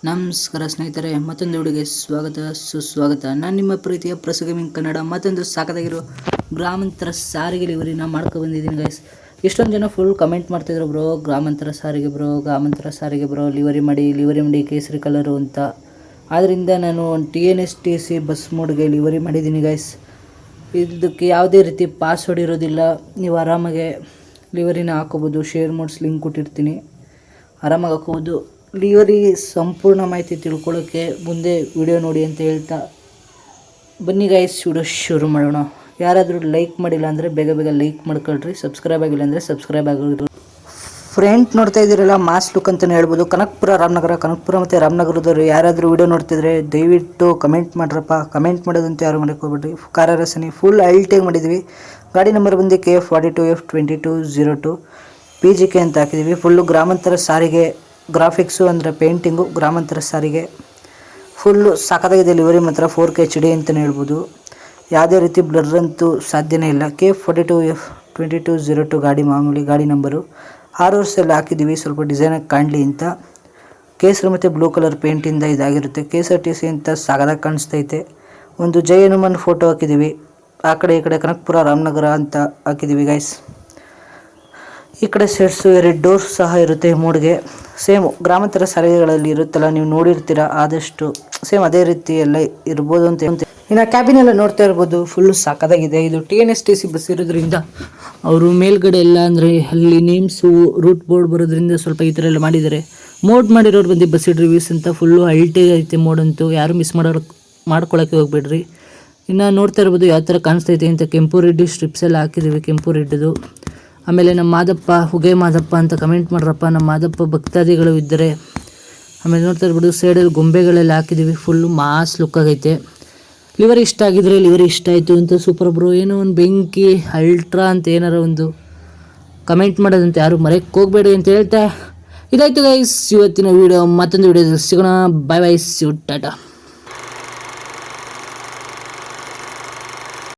ನಮಸ್ಕಾರ ಸ್ನೇಹಿತರೆ, ಮತ್ತೊಂದು ವಿಡಿಯೋಗೆ ಸುಸ್ವಾಗತ. ನಾನು ನಿಮ್ಮ ಪ್ರೀತಿಯ ಪ್ರಸಗಮಿಂಗ್ ಕನ್ನಡ. ಮತ್ತೊಂದು ಸಾಕಾಗಿರೋ ಗ್ರಾಮಾಂತರ ಸಾರಿಗೆ ಲಿವರಿನ ಮಾಡ್ಕೊ ಬಂದಿದ್ದೀನಿ ಗೈಸ್. ಎಷ್ಟೊಂದು ಜನ ಫುಲ್ ಕಮೆಂಟ್ ಮಾಡ್ತಿದ್ರು, ಗ್ರಾಮಾಂತರ ಸಾರಿಗೆ ಬ್ರೋ ಲಿವರಿ ಮಾಡಿ ಕೇಸರಿ ಕಲರು ಅಂತ. ಆದ್ದರಿಂದ ನಾನು TNSTC ಬಸ್ ಮೋಡ್ಗೆ ಲಿವರಿ ಮಾಡಿದ್ದೀನಿ ಗೈಸ್. ಇದಕ್ಕೆ ಯಾವುದೇ ರೀತಿ ಪಾಸ್ವರ್ಡ್ ಇರೋದಿಲ್ಲ, ನೀವು ಆರಾಮಾಗೆ ಲಿವರಿನ ಹಾಕೋಬೋದು. ಶೇರ್ ಮೋಡ್ಸ್ ಲಿಂಕ್ ಕೊಟ್ಟಿರ್ತೀನಿ, ಆರಾಮಾಗಿ ಹಾಕೋಬೋದು. ಲಿವರಿ ಸಂಪೂರ್ಣ ಮಾಹಿತಿ ತಿಳ್ಕೊಳ್ಳೋಕ್ಕೆ ಮುಂದೆ ವಿಡಿಯೋ ನೋಡಿ ಅಂತ ಹೇಳ್ತಾ ಬನ್ನಿ ಗೈಸ್, ವಿಡಿಯೋ ಶುರು ಮಾಡೋಣ. ಯಾರಾದರೂ ಲೈಕ್ ಮಾಡಿಲ್ಲ ಅಂದರೆ ಬೇಗ ಲೈಕ್ ಮಾಡ್ಕೊಳ್ರಿ. ಸಬ್ಸ್ಕ್ರೈಬ್ ಆಗಿಲ್ಲ ಅಂದರೆ ಸಬ್ಸ್ಕ್ರೈಬ್ ಆಗಿರಿ. ಫ್ರೆಂಟ್ ನೋಡ್ತಾ ಇದ್ದೀರಲ್ಲ, ಮಾಸ್ ಲುಕ್ ಅಂತಲೇ ಹೇಳ್ಬೋದು. ಕನಕಪುರ ಮತ್ತು ರಾಮನಗರದವರು ಯಾರಾದರೂ ವಿಡಿಯೋ ನೋಡ್ತಿದ್ರೆ ದಯವಿಟ್ಟು ಕಮೆಂಟ್ ಮಾಡ್ರಪ್ಪ. ಕಮೆಂಟ್ ಮಾಡೋದಂತೂ ಯಾರು ಮಾಡೋಕ್ಕೆ ಹೋಗ್ಬೇಡ್ರಿ. ಕಾರ ರಸನಿ ಫುಲ್ ಅಲ್ಟೇಗ್ ಮಾಡಿದ್ದೀವಿ. ಗಾಡಿ ನಂಬರ್ ಬಂದು KF42F2202 PGK ಅಂತ ಹಾಕಿದ್ದೀವಿ. ಫುಲ್ಲು ಗ್ರಾಮಾಂತರ ಸಾರಿಗೆ ಗ್ರಾಫಿಕ್ಸು ಅಂದರೆ ಪೇಂಟಿಂಗು, ಗ್ರಾಮಾಂತರ ಸಾರಿಗೆ ಫುಲ್ಲು ಸಾಕಾಗಿದೆ. ಲಿವರಿ ಮಾತ್ರ 4K HD ಅಂತಲೇ ಹೇಳ್ಬೋದು. ಯಾವುದೇ ರೀತಿ ಬ್ಲರ್ ಅಂತೂ ಸಾಧ್ಯನೇ ಇಲ್ಲ. KF42F2202 ಗಾಡಿ ಮಾಮೂಲಿ ಗಾಡಿ ನಂಬರು. 6 ವರ್ಷದಲ್ಲಿ ಹಾಕಿದ್ದೀವಿ, ಸ್ವಲ್ಪ ಡಿಸೈನಾಗಿ ಕಾಣಲಿ ಅಂತ. ಕೇಸರಿ ಮತ್ತು ಬ್ಲೂ ಕಲರ್ ಪೇಂಟಿಂದ ಇದಾಗಿರುತ್ತೆ. KSRTC ಅಂತ ಸಾಕಾಗಿ ಕಾಣಿಸ್ತೈತೆ. ಒಂದು ಜೈ ಹನುಮಾನ್ ಫೋಟೋ ಹಾಕಿದ್ದೀವಿ. ಆ ಕಡೆ ಈ ಕಡೆ ಕನಕಪುರ ರಾಮನಗರ ಅಂತ ಹಾಕಿದ್ದೀವಿ ಗೈಸ್. ಈ ಕಡೆ ಸೆಟ್ಸು 2 ಡೋರ್ ಸಹ ಇರುತ್ತೆ ಮೋಡ್ಗೆ. ಸೇಮ್ ಗ್ರಾಮಾಂತರ ಸಾರಿಗೆಗಳಲ್ಲಿ ಇರುತ್ತಲ್ಲ, ನೀವು ನೋಡಿರ್ತೀರ, ಆದಷ್ಟು ಸೇಮ್ ಅದೇ ರೀತಿ ಎಲ್ಲ ಇರ್ಬೋದು ಅಂತ. ಇನ್ನು ಕ್ಯಾಬಿನೆಲ್ಲ ನೋಡ್ತಾ ಇರ್ಬೋದು, ಫುಲ್ಲು ಸಾಕಾಗಿದೆ. ಇದು TNSTC ಬಸ್ ಇರೋದ್ರಿಂದ ಅವರು ಮೇಲ್ಗಡೆ ಎಲ್ಲ ಅಂದರೆ ಅಲ್ಲಿ ನೇಮ್ಸು ರೂಟ್ ಬೋರ್ಡ್ ಬರೋದ್ರಿಂದ ಸ್ವಲ್ಪ ಈ ಥರ ಎಲ್ಲ ಮಾಡಿದ್ದಾರೆ. ಮೋಡ್ ಮಾಡಿರೋರು ಬಂದು ಬಸ್ ರಿವ್ಯೂಸ್ ಅಂತ ಫುಲ್ಲು ಅಲ್ಟೇ ಐತೆ ಮೋಡ್ ಅಂತೂ. ಯಾರು ಮಿಸ್ ಮಾಡ್ಕೊಳ್ಳೋಕ್ಕೆ ಹೋಗ್ಬೇಡ್ರಿ. ಇನ್ನು ನೋಡ್ತಾ ಇರ್ಬೋದು ಯಾವ ಥರ ಕಾಣಿಸ್ತೈತೆ ಅಂತ. ಕೆಂಪು ರೆಡ್ಡಿ ಸ್ಟ್ರಿಪ್ಸ್ ಎಲ್ಲ ಹಾಕಿದ್ದೀವಿ, ಕೆಂಪು ರೆಡ್ಡದು. ಆಮೇಲೆ ನಮ್ಮ ಮಾದಪ್ಪ ಹುಗೆ ಮಾದಪ್ಪ ಅಂತ ಕಮೆಂಟ್ ಮಾಡ್ರಪ್ಪ. ನಮ್ಮ ಮಾದಪ್ಪ ಭಕ್ತಾದಿಗಳು ಇದ್ದರೆ. ಆಮೇಲೆ ನೋಡ್ತಾ ಇರ್ಬೋದು ಸೈಡಲ್ಲಿ ಗೊಂಬೆಗಳೆಲ್ಲ ಹಾಕಿದ್ದೀವಿ. ಫುಲ್ಲು ಮಾಸ್ ಲುಕ್ ಆಗೈತೆ. ಲಿವರಿ ಇಷ್ಟ ಆಗಿದ್ರೆ ಲಿವರಿ ಇಷ್ಟ ಆಯಿತು ಅಂತ ಸೂಪರ್ ಬ್ರೋ, ಏನೋ ಒಂದು ಬೆಂಕಿ ಅಲ್ಟ್ರಾ ಅಂತ ಏನಾರ ಒಂದು ಕಮೆಂಟ್ ಮಾಡೋದಂತ ಯಾರು ಮರೆಯಕ್ಕೆ ಹೋಗಬೇಡಿ ಅಂತ ಹೇಳ್ತಾ ಇದಾಯ್ತು ಗೈಸ್ ಇವತ್ತಿನ ವೀಡಿಯೋ. ಮತ್ತೊಂದು ವೀಡಿಯೋದಲ್ಲಿ ಸಿಗೋಣ. ಬೈ ಟಾಟಾ.